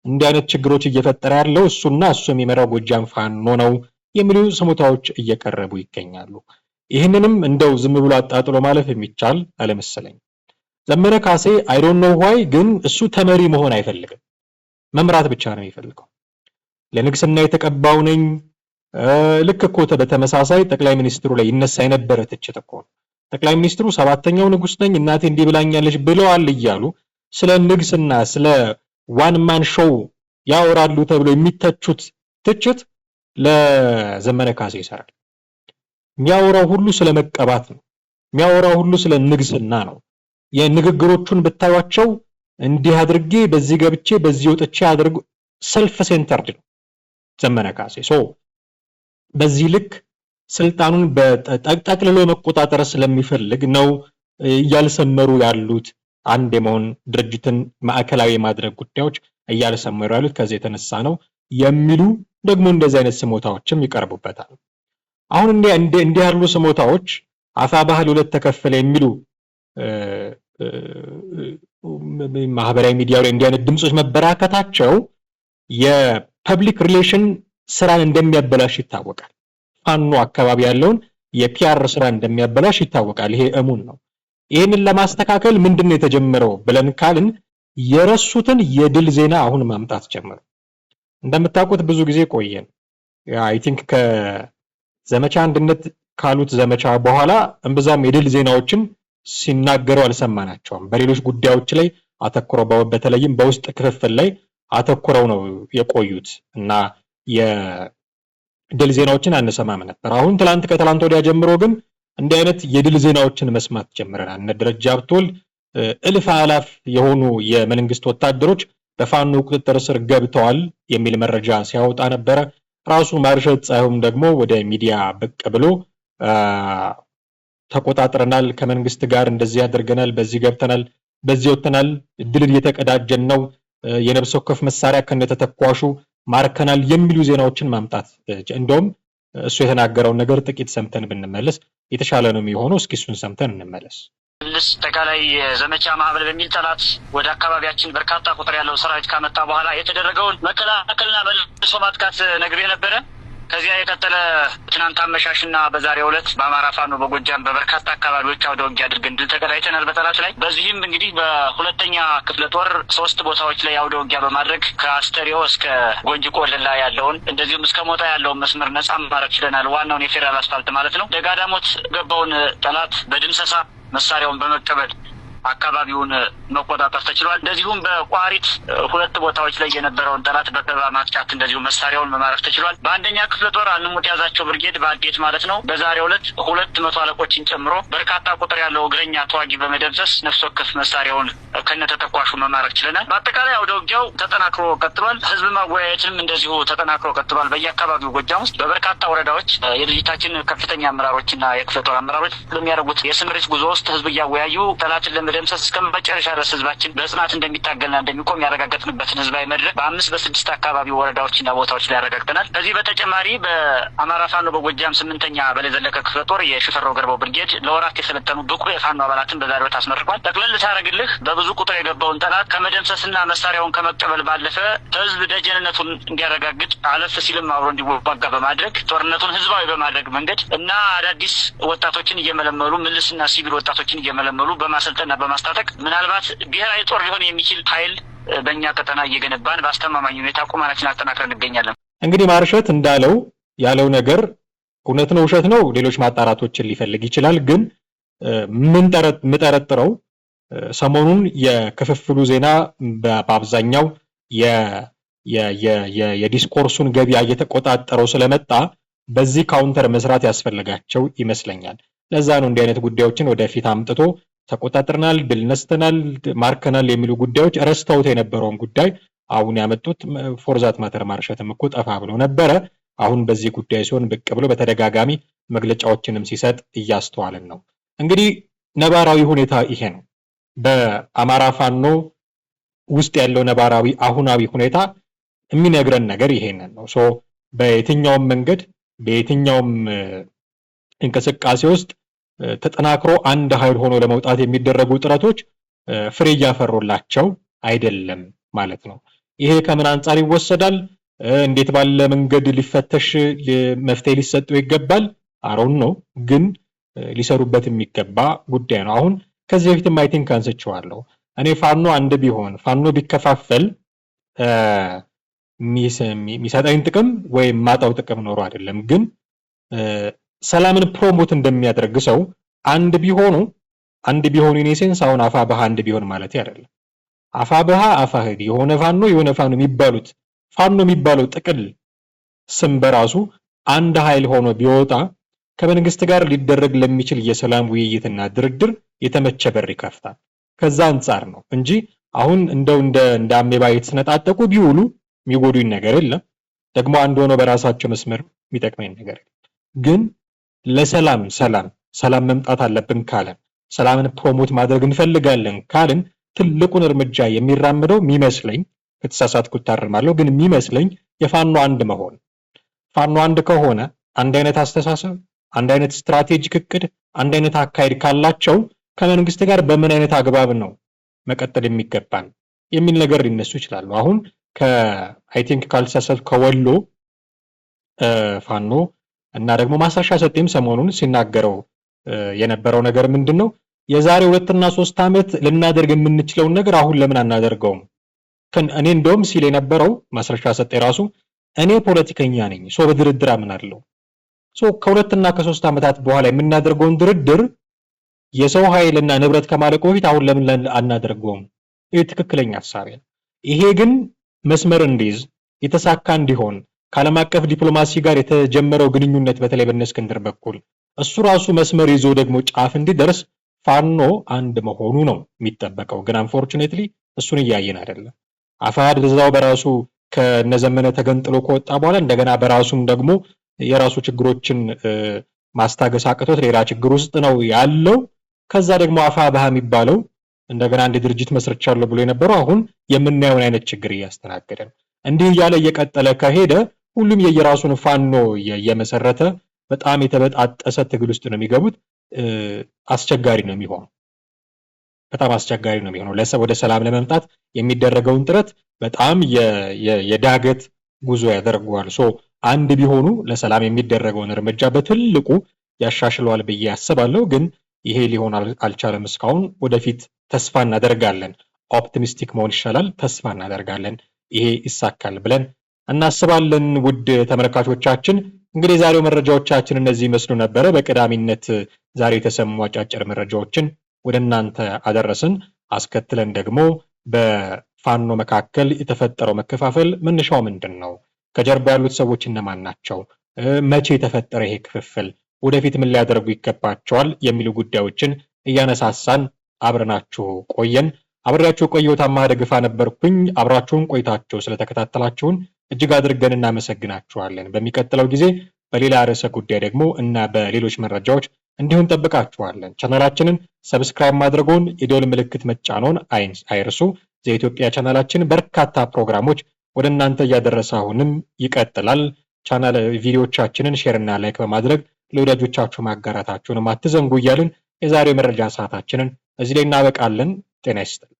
እንዲህ አይነት ችግሮች እየፈጠረ ያለው እሱና እሱ የሚመራው ጎጃም ፋኖ ነው የሚሉ ስሞታዎች እየቀረቡ ይገኛሉ። ይህንንም እንደው ዝም ብሎ አጣጥሎ ማለፍ የሚቻል አለመሰለኝ። ዘመነ ካሴ አይ ዶንት ኖ ዋይ ግን እሱ ተመሪ መሆን አይፈልግም፣ መምራት ብቻ ነው የሚፈልገው። ለንግስና የተቀባው ነኝ ልክ እኮ በተመሳሳይ ጠቅላይ ሚኒስትሩ ላይ ይነሳ የነበረ ትችት እኮ ጠቅላይ ሚኒስትሩ ሰባተኛው ንጉስ ነኝ እናቴ እንዲህ ብላኛለች ብለዋል እያሉ ስለ ንግስና ስለ ዋን ማን ሾው ያወራሉ ተብሎ የሚተቹት ትችት ለዘመነ ካሴ ይሰራል። የሚያወራው ሁሉ ስለ መቀባት ነው። የሚያወራው ሁሉ ስለ ንግስና ነው። የንግግሮቹን ብታዩቸው እንዲህ አድርጌ በዚህ ገብቼ በዚህ ወጥቼ አድርጎ ሰልፍ ሴንተርድ ነው ዘመነ ካሴ። በዚህ ልክ ስልጣኑን በጠቅልሎ መቆጣጠር ስለሚፈልግ ነው እያልሰመሩ ያሉት አንድ የመሆን ድርጅትን ማዕከላዊ የማድረግ ጉዳዮች እያልሰመሩ ያሉት ከዚህ የተነሳ ነው የሚሉ ደግሞ እንደዚህ አይነት ስሞታዎችም ይቀርቡበታል። አሁን እንዲህ ያሉ ስሞታዎች አፋብኃ ሁለት ተከፈለ የሚሉ ማህበራዊ ሚዲያው ላይ እንዲህ አይነት ድምጾች መበራከታቸው የፐብሊክ ሪሌሽን ስራን እንደሚያበላሽ ይታወቃል። ፋኖ አካባቢ ያለውን የፒአር ስራ እንደሚያበላሽ ይታወቃል። ይሄ እሙን ነው። ይህንን ለማስተካከል ምንድነው የተጀመረው ብለን ካልን የረሱትን የድል ዜና አሁን ማምጣት ጀመሩ። እንደምታውቁት ብዙ ጊዜ ቆየን። አይ ቲንክ ከዘመቻ አንድነት ካሉት ዘመቻ በኋላ እንብዛም የድል ዜናዎችን ሲናገሩ አልሰማናቸውም። በሌሎች ጉዳዮች ላይ አተኩረው በተለይም በውስጥ ክፍፍል ላይ አተኩረው ነው የቆዩት እና የድል ዜናዎችን አንሰማም ነበር። አሁን ከትላንት ወዲያ ጀምሮ ግን እንዲህ አይነት የድል ዜናዎችን መስማት ጀምረናል። እነ ደረጃ ብቶል እልፍ አላፍ የሆኑ የመንግስት ወታደሮች በፋኖ ቁጥጥር ስር ገብተዋል የሚል መረጃ ሲያወጣ ነበረ። ራሱ ማርሸት ፀሐዩም ደግሞ ወደ ሚዲያ ብቅ ብሎ ተቆጣጥረናል፣ ከመንግስት ጋር እንደዚህ ያደርገናል፣ በዚህ ገብተናል፣ በዚህ ወጥተናል፣ ድል እየተቀዳጀን ነው፣ የነፍስ ወከፍ መሳሪያ ከነተተኳሹ ማርከናል የሚሉ ዜናዎችን ማምጣት እንደውም እሱ የተናገረውን ነገር ጥቂት ሰምተን ብንመለስ የተሻለ ነው የሚሆነው። እስኪ እሱን ሰምተን እንመለስ። አጠቃላይ ዘመቻ ማዕበል በሚል ጠላት ወደ አካባቢያችን በርካታ ቁጥር ያለው ሰራዊት ካመጣ በኋላ የተደረገውን መከላከልና መልሶ ማጥቃት ነግሬ ነበረ። ከዚያ የቀጠለ ትናንት አመሻሽና በዛሬው ዕለት በአማራ ፋኖ በጎጃም በበርካታ አካባቢዎች አውደ ውጊያ አድርገን ድል ተቀዳጅተናል በጠላት ላይ። በዚህም እንግዲህ በሁለተኛ ክፍለ ጦር 3 ቦታዎች ላይ አውደ ውጊያ በማድረግ ከአስተሪዮ እስከ ጎንጂ ቆለላ ያለውን እንደዚሁም እስከ ሞጣ ያለውን መስመር ነጻ ማድረግ ችለናል። ዋናውን የፌዴራል አስፋልት ማለት ነው። ደጋዳሞት ገባውን ጠላት በድምሰሳ መሳሪያውን በመቀበል አካባቢውን መቆጣጠር ተችሏል። እንደዚሁም በቋሪት 2 ቦታዎች ላይ የነበረውን ጠላት በከበባ ማጥቃት እንደዚሁ መሳሪያውን መማረክ ተችሏል። በአንደኛ ክፍለ ጦር አንሙት ያዛቸው ብርጌድ በአዴት ማለት ነው በዛሬው ዕለት 200 አለቆችን ጨምሮ በርካታ ቁጥር ያለው እግረኛ ተዋጊ በመደምሰስ ነፍስ ወከፍ መሳሪያውን ከነተተኳሹ መማረክ ችለናል። በአጠቃላይ አውደ ውጊያው ተጠናክሮ ቀጥሏል። ህዝብ ማወያየትንም እንደዚሁ ተጠናክሮ ቀጥሏል። በየአካባቢው ጎጃም ውስጥ በበርካታ ወረዳዎች የድርጅታችን ከፍተኛ አመራሮችና የክፍለ ጦር አመራሮች በሚያደርጉት የስምሪት ጉዞ ውስጥ ህዝብ እያወያዩ ጠላትን ለመደምሰስ እስከ መጨረሻ ድረስ ህዝባችን በጽናት እንደሚታገልና እንደሚቆም ያረጋገጥንበትን ህዝባዊ መድረክ በ5 በ6 አካባቢ ወረዳዎችና ቦታዎች ላይ ያረጋግጠናል። ከዚህ በተጨማሪ በአማራ ፋኖ በጎጃም 8ኛ በላይ ዘለቀ ክፍለ ጦር የሽፈራው ገርባው ብርጌድ ለወራት የሰለጠኑ ብቁ የፋኖ አባላትን በዛሬው ዕለት አስመርቋል። ጠቅለል ታደርግልህ በብዙ ቁጥር የገባውን ጠላት ከመደምሰስና መሳሪያውን ከመቀበል ባለፈ ህዝብ ደጀንነቱን እንዲያረጋግጥ አለፍ ሲልም አብሮ እንዲዋጋ በማድረግ ጦርነቱን ህዝባዊ በማድረግ መንገድ እና አዳዲስ ወጣቶችን እየመለመሉ ምልስና ሲቪል ወጣቶችን እየመለመሉ በማሰልጠንና በማስታጠቅ ምናልባት ብሔራዊ ጦር ሊሆን የሚችል ኃይል በእኛ ቀጠና እየገነባን በአስተማማኝ ሁኔታ ቁማናችን አጠናክረን እንገኛለን። እንግዲህ ማርሸት ያለው ነገር እውነት ነው ውሸት ነው ሌሎች ማጣራቶችን ሊፈልግ ይችላል። ግን ምጠረጥረው ሰሞኑን የክፍፍሉ ዜና በአብዛኛው የዲስኮርሱን ገበያ እየተቆጣጠረው ስለመጣ በዚህ ካውንተር መስራት ያስፈልጋቸው ይመስለኛል። ለዛ ነው እንዲህ አይነት ጉዳዮችን ወደፊት አምጥቶ ተቆጣጥረናል፣ ድል ነስተናል፣ ማርከናል የሚሉ ጉዳዮች ረስተውት የነበረውን ጉዳይ አሁን ያመጡት። ፎርዛት ማተር ማርሸትም እኮ ጠፋ ብሎ ነበረ። አሁን በዚህ ጉዳይ ሲሆን ብቅ ብሎ በተደጋጋሚ መግለጫዎችንም ሲሰጥ እያስተዋልን ነው። እንግዲህ ነባራዊ ሁኔታ ይሄ ነው። በአማራ ፋኖ ውስጥ ያለው ነባራዊ አሁናዊ ሁኔታ የሚነግረን ነገር ይሄንን ነው። በየትኛውም መንገድ በየትኛውም እንቅስቃሴ ውስጥ ተጠናክሮ አንድ ኃይል ሆኖ ለመውጣት የሚደረጉ ጥረቶች ፍሬ እያፈሩላቸው አይደለም ማለት ነው። ይሄ ከምን አንጻር ይወሰዳል? እንዴት ባለ መንገድ ሊፈተሽ መፍትሄ ሊሰጠው ይገባል? አሮን ነው ግን ሊሰሩበት የሚገባ ጉዳይ ነው። አሁን ከዚህ በፊትም አይ ቲንክ አንስቼዋለሁ። እኔ ፋኖ አንድ ቢሆን ፋኖ ቢከፋፈል የሚሰጠኝ ጥቅም ወይም ማጣው ጥቅም ኖሮ አይደለም። ግን ሰላምን ፕሮሞት እንደሚያደርግ ሰው አንድ ቢሆኑ ኢኔሴንስ አሁን አፋብኃ አንድ ቢሆን ማለት አይደለም። አፋብኃ አፋሕድ የሆነ ፋኖ የሚባሉት ፋኖ የሚባለው ጥቅል ስም በራሱ አንድ ኃይል ሆኖ ቢወጣ ከመንግስት ጋር ሊደረግ ለሚችል የሰላም ውይይትና ድርድር የተመቸ በር ይከፍታል። ከዛ አንጻር ነው እንጂ አሁን እንደ አሜባ የተሰነጣጠቁ ቢውሉ የሚጎዱኝ ነገር የለም። ደግሞ አንድ ሆኖ በራሳቸው መስመር የሚጠቅመኝ ነገር የለም። ግን ለሰላም ሰላም መምጣት አለብን ካለን ሰላምን ፕሮሞት ማድረግ እንፈልጋለን ካልን ትልቁን እርምጃ የሚራመደው የሚመስለኝ ከተሳሳትኩ ታርማለሁ፣ ግን የሚመስለኝ የፋኖ አንድ መሆን። ፋኖ አንድ ከሆነ አንድ አይነት አስተሳሰብ፣ አንድ አይነት ስትራቴጂክ እቅድ፣ አንድ አይነት አካሄድ ካላቸው ከመንግስት ጋር በምን አይነት አግባብ ነው መቀጠል የሚገባን የሚል ነገር ሊነሱ ይችላሉ። አሁን አይ ቲንክ ካልተሳሳትኩ ከወሎ ፋኖ እና ደግሞ ማስረሻ ሰጤም ሰሞኑን ሲናገረው የነበረው ነገር ምንድነው? የዛሬ 2 እና 3 ዓመት ልናደርግ የምንችለውን ነገር አሁን ለምን አናደርገውም? እኔ እንደውም ሲል የነበረው ማስረሻ ሰጤ ራሱ እኔ ፖለቲከኛ ነኝ፣ በድርድር አምናለሁ። ከ2 እና ከ3 ዓመታት በኋላ የምናደርገውን ድርድር የሰው ኃይልና ንብረት ከማለቁ በፊት አሁን ለምን አናደርገውም? ይሄ ትክክለኛ ሐሳብ ነው። ይሄ ግን መስመር እንዲይዝ የተሳካ እንዲሆን ከዓለም አቀፍ ዲፕሎማሲ ጋር የተጀመረው ግንኙነት በተለይ በእነ እስክንድር በኩል እሱ ራሱ መስመር ይዞ ደግሞ ጫፍ እንዲደርስ ፋኖ አንድ መሆኑ ነው የሚጠበቀው። ግን አንፎርቹኔትሊ እሱን እያየን አይደለም። አፋሕድ እዛው በራሱ ከነዘመነ ተገንጥሎ ከወጣ በኋላ እንደገና በራሱም ደግሞ የራሱ ችግሮችን ማስታገስ አቅቶት ሌላ ችግር ውስጥ ነው ያለው። ከዛ ደግሞ አፋብኃ የሚባለው እንደገና አንድ ድርጅት መስርቻለሁ ብሎ የነበረው አሁን የምናየውን አይነት ችግር እያስተናገደ ነው። እንዲህ እያለ እየቀጠለ ከሄደ ሁሉም የየራሱን ፋኖ የመሰረተ በጣም የተበጣጠሰ ትግል ውስጥ ነው የሚገቡት። አስቸጋሪ ነው የሚሆነው። በጣም አስቸጋሪ ነው የሚሆነው። ወደ ሰላም ለመምጣት የሚደረገውን ጥረት በጣም የዳገት ጉዞ ያደርገዋል። አንድ ቢሆኑ ለሰላም የሚደረገውን እርምጃ በትልቁ ያሻሽለዋል ብዬ አስባለሁ። ግን ይሄ ሊሆን አልቻለም እስካሁን። ወደፊት ተስፋ እናደርጋለን። ኦፕቲሚስቲክ መሆን ይሻላል። ተስፋ እናደርጋለን ይሄ ይሳካል ብለን እናስባለን። ውድ ተመልካቾቻችን እንግዲህ የዛሬው መረጃዎቻችን እነዚህ ይመስሉ ነበረ። በቀዳሚነት ዛሬ የተሰሙ አጫጭር መረጃዎችን ወደ እናንተ አደረስን። አስከትለን ደግሞ በፋኖ መካከል የተፈጠረው መከፋፈል መነሻው ምንድን ነው? ከጀርባ ያሉት ሰዎች እነማን ናቸው? መቼ የተፈጠረ ይሄ ክፍፍል? ወደፊት ምን ሊያደርጉ ይገባቸዋል? የሚሉ ጉዳዮችን እያነሳሳን አብረናችሁ ቆየን። አብሬያችሁ ቆየሁት አማሃ ደግፋ ነበርኩኝ። አብራችሁን ቆይታችሁ ስለተከታተላችሁን እጅግ አድርገን እናመሰግናችኋለን። በሚቀጥለው ጊዜ በሌላ ርዕሰ ጉዳይ ደግሞ እና በሌሎች መረጃዎች እንዲሁም ጠብቃችኋለን። ቻናላችንን ሰብስክራይብ ማድረጎን የደወል ምልክት መጫኖን አይርሱ። ዘኢትዮጵያ ቻናላችን በርካታ ፕሮግራሞች ወደ እናንተ እያደረሰ አሁንም ይቀጥላል። ቻናል ቪዲዮዎቻችንን ሼር እና ላይክ በማድረግ ለወዳጆቻችሁ ማጋራታችሁን አትዘንጉ እያልን የዛሬው መረጃ ሰዓታችንን እዚህ ላይ እናበቃለን። ጤና ይስጥልኝ።